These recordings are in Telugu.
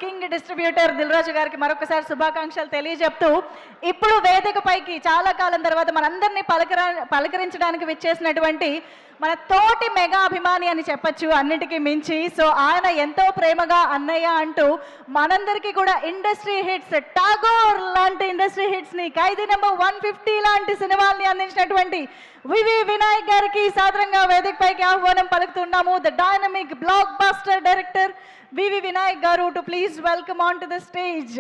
కింగ్ డిస్ట్రిబ్యూటర్ దిల్ రాజు గారికి మరొకసారి శుభాకాంక్షలు తెలియజెప్తూ ఇప్పుడు వేదికపైకి చాలా కాలం తర్వాత మనందరినీ పలకరించడానికి విచ్చేసినటువంటి మన తోటి మెగా అభిమాని అని చెప్పొచ్చు అన్నిటికీ మించి. సో ఆయన ఎంతో ప్రేమగా అన్నయ్య అంటూ మనందరికీ కూడా ఇండస్ట్రీ హిట్స్, టాగోర్ లాంటి ఇండస్ట్రీ హిట్స్ని, ఖైదీ నెంబర్ 150 లాంటి సినిమాల్ని అందించినటువంటి వివి వినాయక్ గారికి సాదరంగా వేదికపైకి ఆహ్వానం పలుకుతున్నాము. The dynamic blockbuster director VV Vinayak garu to please welcome on to the stage.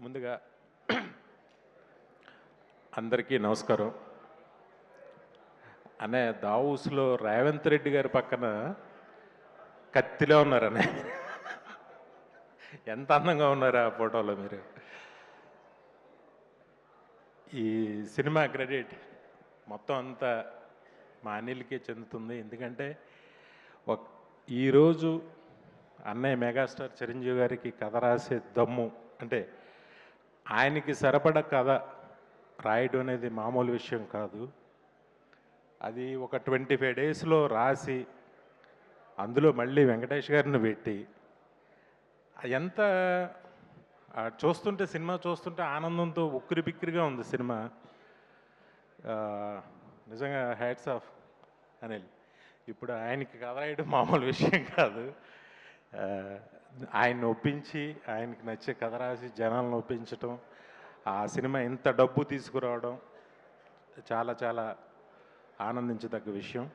ముందుగా అందరికీ నమస్కారం. అనే దావూస్లో రేవంత్ రెడ్డి గారి పక్కన కత్తిలో ఉన్నారనే, ఎంత అందంగా ఉన్నారు ఆ ఫోటోలో మీరు. ఈ సినిమా క్రెడిట్ మొత్తం అంతా మా అనిల్కే చెందుతుంది. ఎందుకంటే ఈరోజు అన్నయ్య మెగాస్టార్ చిరంజీవి గారికి కథ రాసే దమ్ము, అంటే ఆయనకి సరిపడ కథ రాయడం అనేది మామూలు విషయం కాదు. అది ఒక 25 డేస్లో రాసి అందులో మళ్ళీ వెంకటేష్ గారిని పెట్టి ఎంత చూస్తుంటే, సినిమా చూస్తుంటే ఆనందంతో ఉక్కిరి బిక్కిరిగా ఉంది సినిమా. నిజంగా హ్యాట్స్ ఆఫ్ అనిల్. ఇప్పుడు ఆయనకి కథ రాయడం మామూలు విషయం కాదు. ఆయన్ని ఒప్పించి ఆయనకి నచ్చే కథ రాసి జనాలను ఒప్పించటం, ఆ సినిమా ఇంత డబ్బు తీసుకురావడం చాలా చాలా ఆనందించదగ్గ విషయం.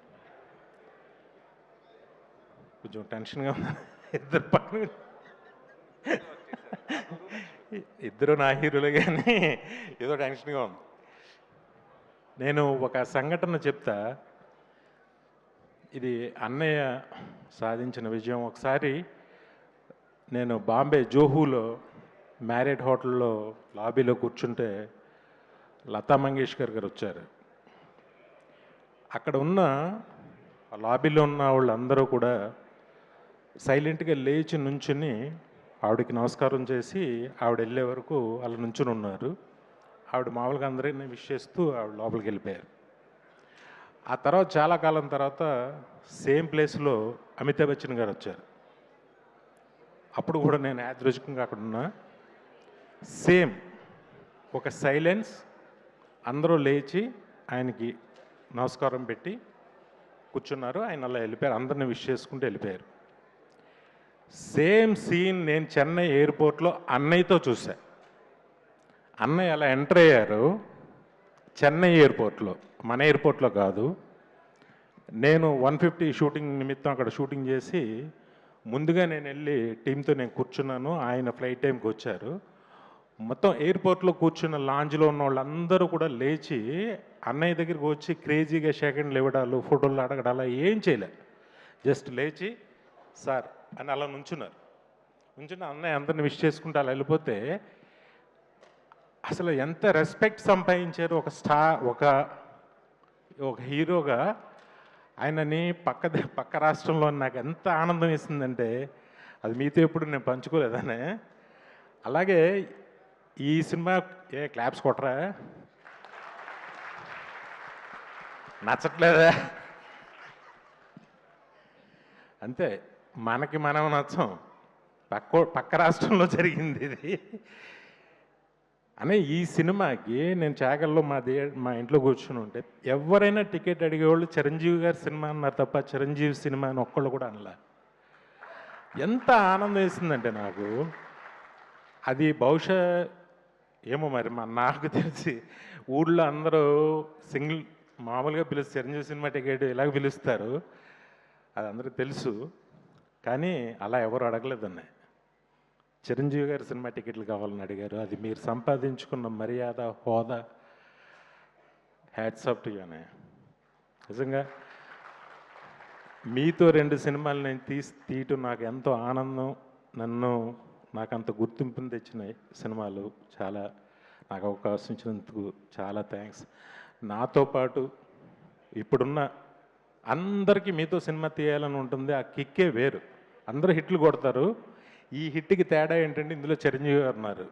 కొంచెం టెన్షన్గా ఉంది. ఇద్దరు పక్కన ఇద్దరు నా హీరోలు, కానీ ఏదో టెన్షన్గా ఉంది. నేను ఒక సంఘటన చెప్తా. ఇది అన్నయ్య సాధించిన విజయం. ఒకసారి నేను బాంబే జోహూలో మ్యారేట్ హోటల్లో లాబీలో కూర్చుంటే లతా మంగేష్కర్ గారు వచ్చారు. అక్కడ ఉన్న లాబీలో ఉన్న వాళ్ళందరూ కూడా సైలెంట్గా లేచి నుంచుని ఆవిడకి నమస్కారం చేసి ఆవిడ వెళ్ళే వరకు అలా నుంచుని ఉన్నారు. ఆవిడ మామూలుగా అందరినీ విష్ చేస్తూ ఆవిడ లోపలికి వెళ్ళిపోయారు. ఆ తర్వాత చాలా కాలం తర్వాత సేమ్ ప్లేస్లో అమితాబ్ బచ్చన్ గారు వచ్చారు. అప్పుడు కూడా నేను యాదృచ్ఛికంగా అక్కడ ఉన్నా. సేమ్ ఒక సైలెన్స్, అందరూ లేచి ఆయనకి నమస్కారం పెట్టి కూర్చున్నారు. ఆయన అలా వెళ్ళిపోయారు, అందరిని విష్ చేసుకుంటూ వెళ్ళిపోయారు. సేమ్ సీన్ నేను చెన్నై ఎయిర్పోర్ట్లో అన్నయ్యతో చూసా. అన్నయ్య అలా ఎంటర్ అయ్యారు చెన్నై ఎయిర్పోర్ట్లో, మన ఎయిర్పోర్ట్లో కాదు. నేను 150 షూటింగ్ నిమిత్తం అక్కడ షూటింగ్ చేసి ముందుగా నేను వెళ్ళి టీంతో నేను కూర్చున్నాను. ఆయన ఫ్లైట్ టైంకి వచ్చారు. మొత్తం ఎయిర్పోర్ట్లో కూర్చున్న లాంజ్లో ఉన్న వాళ్ళందరూ కూడా లేచి అన్నయ్య దగ్గరికి వచ్చి క్రేజీగా సెకండ్లు ఇవ్వడాలు, ఫోటోలు అడగడాలు ఏం చేయలే. జస్ట్ లేచి సార్ అని అలా నుంచున్నారు. నుంచున్న అన్నయ్య అందరిని విష్ చేసుకుంటూ అలా వెళ్ళిపోతే అసలు ఎంత రెస్పెక్ట్ సంపాదించారు. ఒక స్టార్, ఒక హీరోగా ఆయనని పక్క రాష్ట్రంలో నాకు ఎంత ఆనందం ఇస్తుందంటే అది మీతో ఎప్పుడు నేను పంచుకోలేదనే. అలాగే ఈ సినిమా క్లాప్స్ కొట్టరా, నచ్చట్లేదా? అంతే, మనకి మనం నచ్చం, పక్క రాష్ట్రంలో జరిగింది ఇది అనే. ఈ సినిమాకి నేను చాగల్లో మా ఇంట్లో కూర్చుని ఉంటే ఎవరైనా టికెట్ అడిగేవాళ్ళు చిరంజీవి గారి సినిమా అన్నారు తప్ప చిరంజీవి సినిమా అని ఒక్కళ్ళు కూడా అనలా. ఎంత ఆనందం వేసిందంటే నాకు. అది బహుశా ఏమో మరి నాకు తెలిసి ఊళ్ళో అందరూ సింగిల్ మామూలుగా పిలుస్తారు, చిరంజీవి సినిమా టికెట్ ఇలాగ పిలుస్తారు, అది అందరికీ తెలుసు. కానీ అలా ఎవరు అడగలేదన్నాయి. చిరంజీవి గారి సినిమా టికెట్లు కావాలని అడిగారు. అది మీరు సంపాదించుకున్న మర్యాద, హోదా. హ్యాట్స్ ఆఫ్ టు యూ అన్నయ్య. నిజంగా మీతో 2 సినిమాలు నేను తీయటం నాకు ఎంతో ఆనందం. నాకు అంత గుర్తింపుని తెచ్చిన సినిమాలు. చాలా నాకు అవకాశం ఇచ్చినందుకు చాలా థ్యాంక్స్. నాతో పాటు ఇప్పుడున్న అందరికీ మీతో సినిమా తీయాలని ఉంటుంది. ఆ కిక్కే వేరు. అందరూ హిట్లు కొడతారు. ఈ హిట్కి తేడా ఏంటంటే ఇందులో చిరంజీవి గారు ఉన్నారు.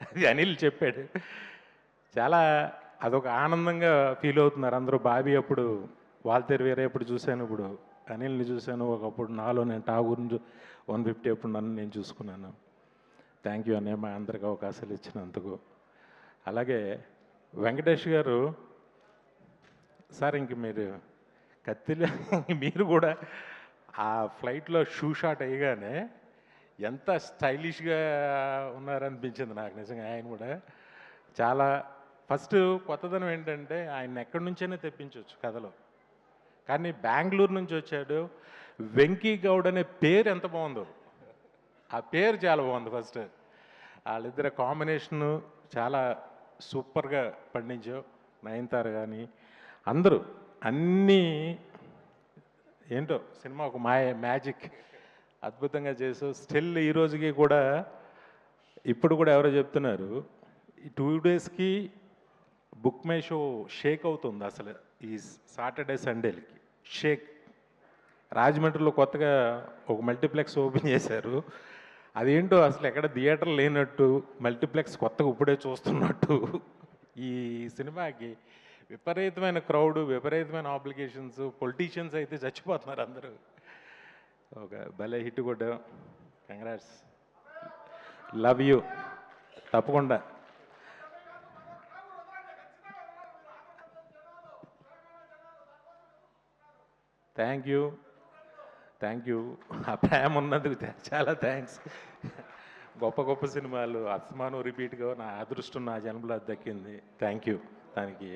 అది అనిల్ చెప్పాడు. చాలా అదొక ఆనందంగా ఫీల్ అవుతున్నారు అందరూ. బాబీ అప్పుడు వాల్తేరు వేరే ఎప్పుడు చూశాను, ఇప్పుడు అనిల్ని చూశాను, ఒకప్పుడు నాలో నేను ఠాగూర్ని 150 ఎప్పుడు నన్ను నేను చూసుకున్నాను. థ్యాంక్ యూ అన్నయ్య, మా అందరికి అవకాశాలు ఇచ్చినందుకు. అలాగే వెంకటేష్ గారు సార్, ఇంక మీరు కత్తిలో మీరు కూడా ఆ ఫ్లైట్లో షూ షాట్ అయ్యగానే ఎంత స్టైలిష్గా ఉన్నారనిపించింది నాకు నిజంగా. ఆయన కూడా చాలా ఫస్ట్ కొత్తదనం ఏంటంటే ఆయన ఎక్కడి నుంచైనా తెప్పించవచ్చు కథలో, కానీ బెంగళూరు నుంచి వచ్చాడు. వెంకీ గౌడ్ అనే పేరు ఎంత బాగుందో, ఆ పేరు చాలా బాగుంది. ఫస్ట్ వాళ్ళిద్దరు కాంబినేషను చాలా సూపర్గా పండించావు. నయనతార కానీ అందరూ అన్నీ ఏంటో సినిమా ఒక మ్యాజిక్ అద్భుతంగా చేసావు. స్టిల్ ఈ రోజుకి కూడా ఇప్పుడు కూడా ఎవరో చెప్తున్నారు, ఈ 2 డేస్కి బుక్ మై షో షేక్ అవుతుంది అసలు. ఈ సాటర్డే సండేలకి షేక్. రాజమండ్రిలో కొత్తగా ఒక మల్టీప్లెక్స్ ఓపెన్ చేశారు. అదేంటో అసలు ఎక్కడ థియేటర్ లేనట్టు, మల్టీప్లెక్స్ కొత్తగా ఇప్పుడే చూస్తున్నట్టు. ఈ సినిమాకి విపరీతమైన క్రౌడ్, విపరీతమైన ఆబ్లిగేషన్స్, పొలిటీషియన్స్ అయితే చచ్చిపోతున్నారు అందరూ. ఒక భలే హిట్ కూడా. Congrats, love you. తప్పకుండా థ్యాంక్ యూ, థ్యాంక్ యూ. ఆ ప్రేమ ఉన్నందుకు చాలా థ్యాంక్స్. గొప్ప గొప్ప సినిమాలు అస్మాను రిపీట్గా నా అదృష్టం నా జన్మలో దక్కింది. Thank you. దానికి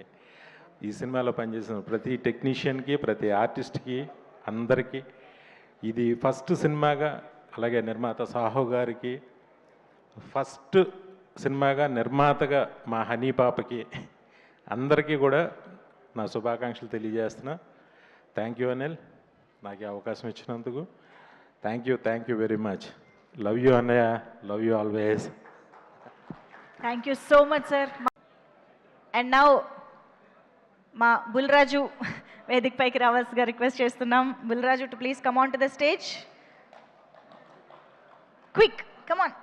ఈ సినిమాలో పనిచేసిన ప్రతి టెక్నీషియన్కి, ప్రతి ఆర్టిస్ట్కి, అందరికీ ఇది ఫస్ట్ సినిమాగా, అలాగే నిర్మాత సాహో గారికి ఫస్ట్ సినిమాగా, నిర్మాతగా మా హనీ పాపకి, అందరికీ కూడా నా శుభాకాంక్షలు తెలియజేస్తున్నా. థ్యాంక్ యూ అనిల్, నాకు ఈ అవకాశం ఇచ్చినందుకు. Thank you very much. Love you అన్నయ్య, love you always. Thank you so much sir. And now మా బుల్రాజు వేదిక పైకి రావాల్సిగా రిక్వెస్ట్ చేస్తున్నాం. Bulraju to please come on to the stage. Quick, come on.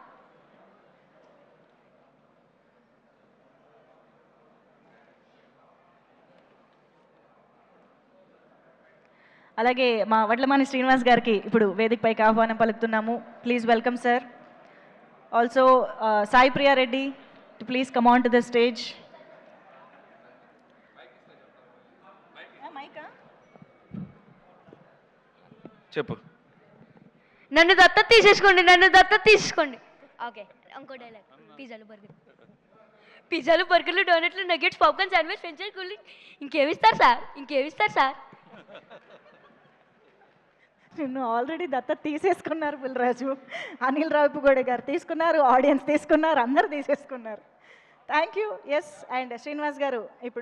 అలాగే మా వడ్లమాని శ్రీనివాస్ గారికి ఇప్పుడు వేదిక పైకి ఆహ్వానం పలుకుతున్నాము. Please welcome sir. Also Sai Priya Reddy to please come on to the stage. చెప్పు. నన్ను దత్తత తీసేసుకోండి, నన్ను దత్తత తీసుకోండి. ఓకే, ఇంకో డైలాగ్. పిజ్జాలు బర్గర్లు డోనట్లు nuggets popcorn sandwich French cool drink ఇంకేమిస్తారు సార్, ఇంకేమిస్తారు సార్? నిన్ను ఆల్రెడీ దత్త తీసేసుకున్నారు బుల్రాజు. అనిల్ రావిపూడి గారు తీసుకున్నారు, ఆడియన్స్ తీసుకున్నారు, అందరు తీసేసుకున్నారు. Thank you. Yes, and Srinivas garu ఇప్పుడు